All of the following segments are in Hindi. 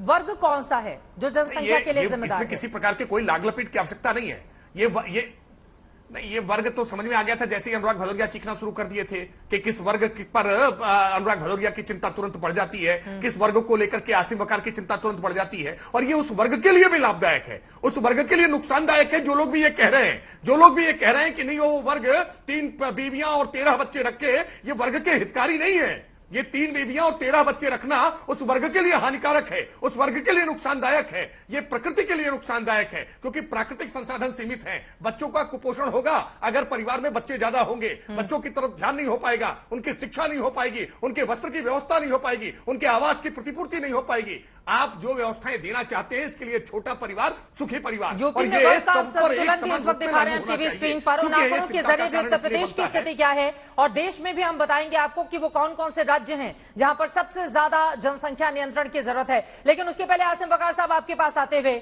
वर्ग कौन सा है जो जनसंख्या के लिए जिम्मेदार है? किसी प्रकार के कोई लाग लपेट की आवश्यकता नहीं है। ये वर्ग तो समझ में आ गया था जैसे ही अनुराग भदौरिया चीखना शुरू कर दिए थे कि किस वर्ग पर अनुराग भदौरिया की चिंता तुरंत बढ़ जाती है, किस वर्ग को लेकर के आसिम वकार की चिंता तुरंत बढ़ जाती है। और ये उस वर्ग के लिए भी लाभदायक है, उस वर्ग के लिए नुकसानदायक है जो लोग भी ये कह रहे हैं कि नहीं वो वर्ग 3 बीवियां और 13 बच्चे रखे, ये वर्ग के हितकारी नहीं है। ये 3 बीवियां और 13 बच्चे रखना उस वर्ग के लिए हानिकारक है, उस वर्ग के लिए नुकसानदायक है, ये प्रकृति के लिए नुकसानदायक है, क्योंकि प्राकृतिक संसाधन सीमित हैं। बच्चों का कुपोषण होगा अगर परिवार में बच्चे ज्यादा होंगे, बच्चों की तरफ ध्यान नहीं हो पाएगा, उनकी शिक्षा नहीं हो पाएगी, उनके वस्त्र की व्यवस्था नहीं हो पाएगी, उनके आवास की प्रतिपूर्ति नहीं हो पाएगी। आप जो व्यवस्थाएं देना चाहते हैं इसके लिए छोटा परिवार, सुखी परिवार, और ये सब पर एक समान रूप में दिखा रहे हैं टीवी स्क्रीन पर। उन आंकड़ों के जरिए भी उत्तर प्रदेश की स्थिति क्या है और देश में भी हम बताएंगे आपको कि वो कौन कौन से राज्य हैं जहां पर सबसे ज्यादा जनसंख्या नियंत्रण की जरूरत है। लेकिन उसके पहले आसिम वकार साहब आपके पास आते हुए,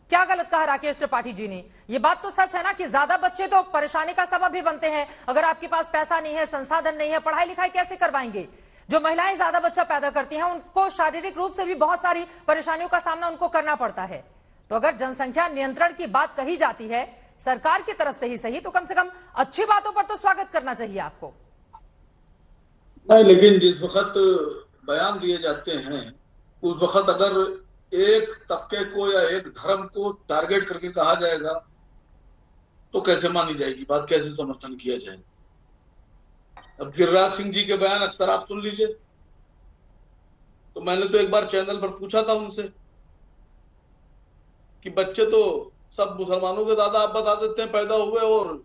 क्या गलत कहा राकेश त्रिपाठी जी ने? ये बात तो सच है ना कि ज्यादा बच्चे तो परेशानी का सबब भी बनते हैं। अगर आपके पास पैसा नहीं है, संसाधन नहीं है, पढ़ाई लिखाई कैसे करवाएंगे? जो महिलाएं ज्यादा बच्चा पैदा करती हैं उनको शारीरिक रूप से भी बहुत सारी परेशानियों का सामना उनको करना पड़ता है। तो अगर जनसंख्या नियंत्रण की बात कही जाती है सरकार की तरफ से ही सही, तो कम से कम अच्छी बातों पर तो स्वागत करना चाहिए आपको। नहीं, लेकिन जिस वक्त बयान दिए जाते हैं उस वक्त अगर एक तबके को या एक धर्म को टारगेट करके कहा जाएगा तो कैसे मानी जाएगी बात, कैसे समर्थन किया जाएगा? अब गिरिराज सिंह जी के बयान अक्सर आप सुन लीजिए, तो मैंने तो एक बार चैनल पर पूछा था उनसे कि बच्चे तो सब मुसलमानों के दादा आप बता देते हैं पैदा हुए, और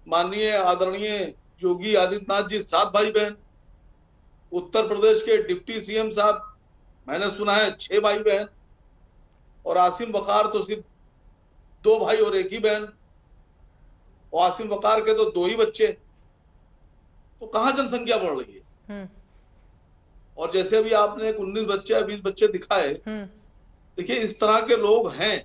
माननीय आदरणीय योगी आदित्यनाथ जी 7 भाई बहन, उत्तर प्रदेश के डिप्टी सीएम साहब मैंने सुना है 6 भाई बहन, और आसिम वकार तो सिर्फ 2 भाई और 1 ही बहन, और आसिम वकार के तो 2 ही बच्चे। तो कहां जनसंख्या बढ़ रही है? और जैसे अभी आपने 19 बच्चे या 20 बच्चे दिखाए, देखिए इस तरह के लोग हैं,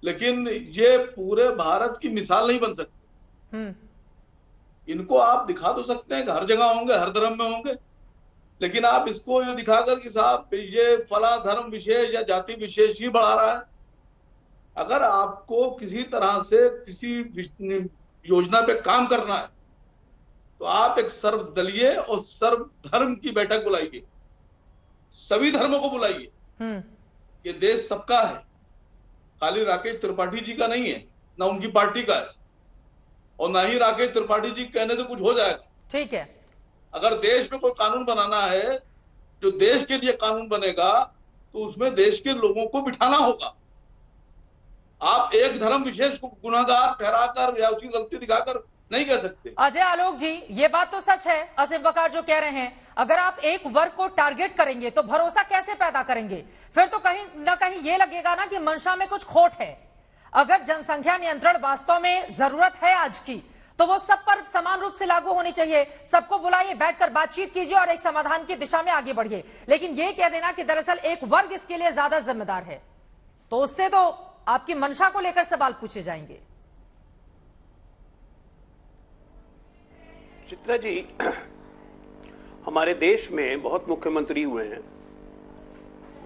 लेकिन ये पूरे भारत की मिसाल नहीं बन सकते। इनको आप दिखा तो सकते हैं कि हर जगह होंगे, हर धर्म में होंगे, लेकिन आप इसको ये दिखाकर कि साहब ये फला धर्म विशेष या जाति विशेष ही बढ़ा रहा है। अगर आपको किसी तरह से किसी योजना पे काम करना है तो आप एक सर्वदलीय और सर्वधर्म की बैठक बुलाइए, सभी धर्मों को बुलाइए। ये देश सबका है, खाली राकेश त्रिपाठी जी का नहीं है, ना उनकी पार्टी का है, और ना ही राकेश त्रिपाठी जी कहने से कुछ हो जाएगा। ठीक है, अगर देश में कोई कानून बनाना है, जो देश के लिए कानून बनेगा, तो उसमें देश के लोगों को बिठाना होगा। आप एक धर्म विशेष को गुनाहगार ठहराकर या उसकी गलती दिखाकर नहीं कह सकते। अजय आलोक जी, ये बात तो सच है आसिम वकार जो कह रहे हैं, अगर आप एक वर्ग को टारगेट करेंगे तो भरोसा कैसे पैदा करेंगे? फिर तो कहीं ना कहीं ये लगेगा ना कि मंशा में कुछ खोट है। अगर जनसंख्या नियंत्रण वास्तव में जरूरत है आज की, तो वो सब पर समान रूप से लागू होनी चाहिए। सबको बुलाइए, बैठकर बातचीत कीजिए और एक समाधान की दिशा में आगे बढ़िए। लेकिन ये कह देना कि दरअसल एक वर्ग इसके लिए ज्यादा जिम्मेदार है, तो उससे तो आपकी मंशा को लेकर सवाल पूछे जाएंगे। चित्रा जी, हमारे देश में बहुत मुख्यमंत्री हुए हैं।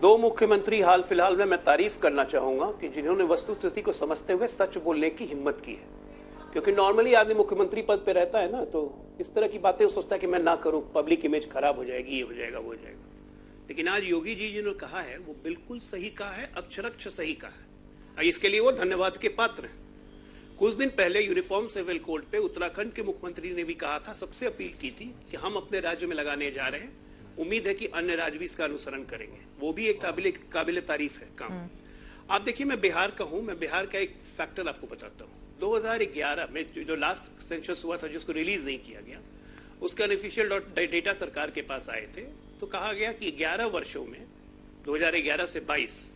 2 मुख्यमंत्री हाल फिलहाल में मैं तारीफ करना चाहूंगा कि जिन्होंने वस्तुस्थिति को समझते हुए सच बोलने की हिम्मत की है। क्योंकि नॉर्मली आदमी मुख्यमंत्री पद पे रहता है ना, तो इस तरह की बातें सोचता है कि मैं ना करूं, पब्लिक इमेज खराब हो जाएगी, ये हो जाएगा, वो हो जाएगा। लेकिन आज योगी जी जिन्होंने कहा है वो बिल्कुल सही कहा है, अक्षरक्ष सही कहा है। इसके लिए वो धन्यवाद के पात्र हैं। कुछ दिन पहले यूनिफॉर्म सिविल कोड पे उत्तराखंड के मुख्यमंत्री ने भी कहा था, सबसे अपील की थी कि हम अपने राज्य में लगाने जा रहे हैं, उम्मीद है कि अन्य राज्य भी इसका अनुसरण करेंगे। वो भी एक काबिल तारीफ है काम। आप देखिए, मैं बिहार का हूं, मैं बिहार का एक फैक्टर आपको बताता हूं। 2011 में जो लास्ट सेंसस हुआ था, जिसको रिलीज नहीं किया गया, उसका अनऑफिशियल डेटा सरकार के पास आए थे, तो कहा गया कि 11 वर्षों में 2011 से 22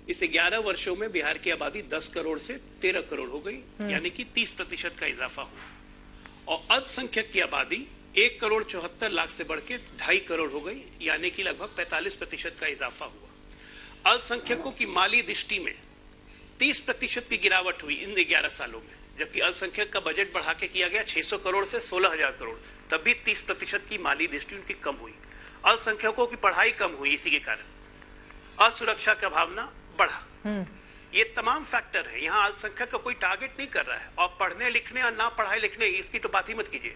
इस 11 वर्षों में बिहार की आबादी 10 करोड़ से 13 करोड़ हो गई, यानी कि 30% का इजाफा हुआ। और अल्पसंख्यक की आबादी 1 करोड़ 74 लाख से बढ़ के 2.5 करोड़ हो गई, यानी कि लगभग 45% का इजाफा हुआ। अल्पसंख्यकों की माली दृष्टि में 30% की गिरावट हुई इन 11 सालों में, जबकि अल्पसंख्यक का बजट बढ़ा के किया गया 600 करोड़ से 16,000 करोड़, तब भी 30% की माली दृष्टि उनकी कम हुई। अल्पसंख्यकों की पढ़ाई कम हुई इसी के कारण। असुरक्षा का भावना बढ़ा। ये तमाम फैक्टर है। यहाँ अल्पसंख्यक का कोई टारगेट नहीं कर रहा है। और पढ़ने लिखने और ना पढ़ाई लिखने इसकी तो बात ही मत कीजिए।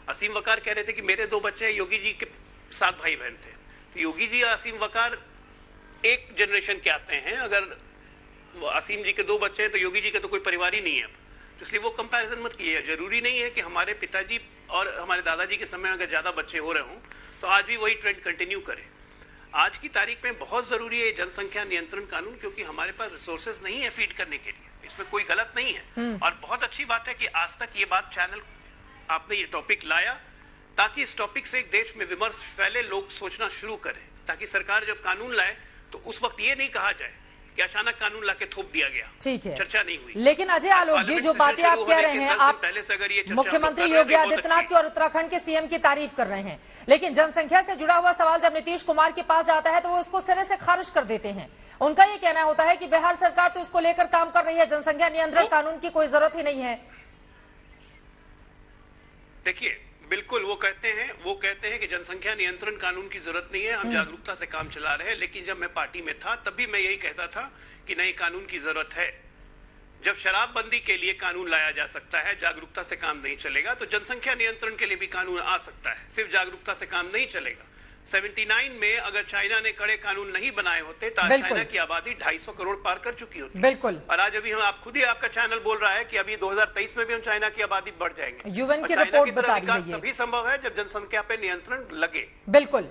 असीम वकार कह रहे थे कि मेरे 2 बच्चे योगी जी के 7 भाई बहन थे, तो योगी जी और असीम वकार एक जनरेशन के आते हैं। अगर असीम जी के 2 बच्चे हैं तो योगी जी का तो कोई परिवार ही नहीं है, तो इसलिए वो कंपैरिजन मत कीजिए। जरूरी नहीं है कि हमारे पिताजी और हमारे दादाजी के समय अगर ज्यादा बच्चे हो रहे हों तो आज भी वही ट्रेंड कंटिन्यू करें। आज की तारीख में बहुत जरूरी है जनसंख्या नियंत्रण कानून, क्योंकि हमारे पास रिसोर्सेज नहीं है फीड करने के लिए। इसमें कोई गलत नहीं है। और बहुत अच्छी बात है कि आज तक ये बात चैनल आपने ये टॉपिक लाया, ताकि इस टॉपिक से एक देश में विमर्श फैले, लोग सोचना शुरू करें, ताकि सरकार जब कानून लाए तो उस वक्त ये नहीं कहा जाए कि अचानक कानून लाके थोप दिया गया। ठीक है, चर्चा नहीं हुई। लेकिन अजय आलोक जी, जो बातें आप कह रहे हैं, आप पहले से अगर ये मुख्यमंत्री योगी आदित्यनाथ की और उत्तराखंड के सीएम की तारीफ कर रहे हैं, लेकिन जनसंख्या से जुड़ा हुआ सवाल जब नीतीश कुमार के पास जाता है तो वो उसको सिरे से खारिज कर देते हैं। उनका ये कहना होता है कि बिहार सरकार तो इसको लेकर काम कर रही है, जनसंख्या नियंत्रण कानून की कोई जरूरत ही नहीं है। देखिए, बिल्कुल वो कहते हैं कि जनसंख्या नियंत्रण कानून की जरूरत नहीं है, हम जागरूकता से काम चला रहे हैं। लेकिन जब मैं पार्टी में था तब भी मैं यही कहता था कि नए कानून की जरूरत है। जब शराबबंदी के लिए कानून लाया जा सकता है, जागरूकता से काम नहीं चलेगा, तो जनसंख्या नियंत्रण के लिए भी कानून आ सकता है। सिर्फ जागरूकता से काम नहीं चलेगा। 79 में अगर चाइना ने कड़े कानून नहीं बनाए होते तो आज चाइना की आबादी 250 करोड़ पार कर चुकी होती। बिल्कुल। और आज अभी हम आप खुद ही आपका चैनल बोल रहा है कि अभी 2023 में भी हम चाइना की आबादी बढ़ जाएंगे। यूएन की रिपोर्ट बता रही है तभी संभव है जब जनसंख्या पे नियंत्रण लगे। बिल्कुल।